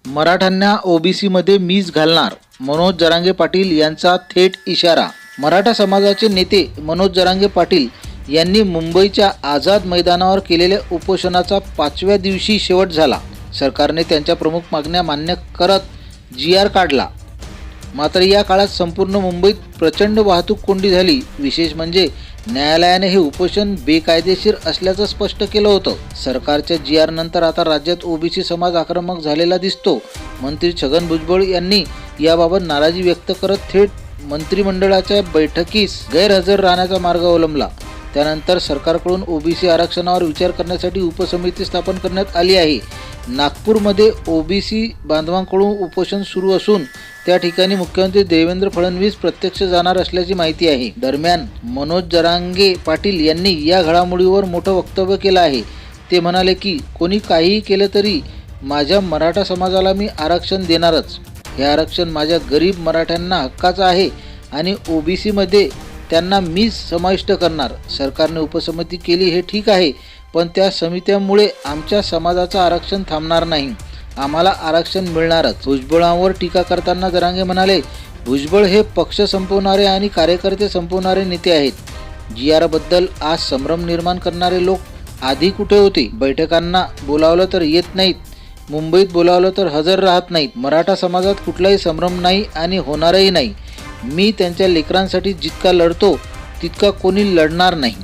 मराठ्यांना ओबीसीमध्ये मीच घालणार, मनोज जरांगे पाटील यांचा थेट इशारा। मराठा समाजाचे नेते मनोज जरांगे पाटील यांनी मुंबईच्या आझाद मैदानावर केलेल्या उपोषणाचा 5व्या दिवशी शेवट झाला। सरकारने त्यांच्या प्रमुख मागण्या मान्य करत GR काढला। मात्र या काळात संपूर्ण मुंबईत प्रचंड वाहतूक कोंडी झाली। विशेष म्हणजे न्यायालयाने हे उपोषण बेकायदेशीर असल्याचं स्पष्ट केलं होतं। सरकारच्या GR नंतर आता राज्यात ओबीसी समाज आक्रमक झालेला दिसतो। मंत्री छगन भुजबळ यांनी याबाबत नाराजी व्यक्त करत थेट मंत्रिमंडळाच्या बैठकीस गैरहजर राहण्याचा मार्ग अवलंबला। त्यानंतर सरकारकडून ओबीसी आरक्षणावर विचार करण्यासाठी उपसमिती स्थापन करण्यात आली आहे। नागपूरमध्ये ओबीसी बांधवांकडून उपोषण सुरू असून त्या ठिकाणी मुख्यमंत्री देवेंद्र फडणवीस प्रत्यक्ष जाणार असल्याची माहिती आहे। दरम्यान मनोज जरांगे पाटील यांनी या घडामोडीवर मोठं वक्तव्य केलं आहे। ते म्हणाले की कोणी काहीही केलं तरी माझ्या मराठा समाजाला मी आरक्षण देणारच। हे आरक्षण माझ्या गरीब मराठ्यांना हक्काचं आहे आणि ओबीसीमध्ये त्यांना मीच समाविष्ट करणार। सरकारने उपसमिती केली हे ठीक आहे, पण त्या समित्यामुळे आमच्या समाजाचं आरक्षण थांबणार नाही, आम्हाला आरक्षण मिळणारच। भुजबळांवर टीका करताना जरांगे म्हणाले, भुजबळ हे पक्ष संपवणारे आणि कार्यकर्ते संपवणारे नेते आहेत। GR बद्दल आज संभ्रम निर्माण करणारे लोक आधी कुठे होते? बैठकांना बोलावलं तर येत नाहीत, मुंबईत बोलावलं तर हजर राहत नाहीत। मराठा समाजात कुठलाही संभ्रम नाही आणि होणारही नाही। मी त्यांच्या लेकरांसाठी जितका लढतो तितका कोणी लढणार नाही।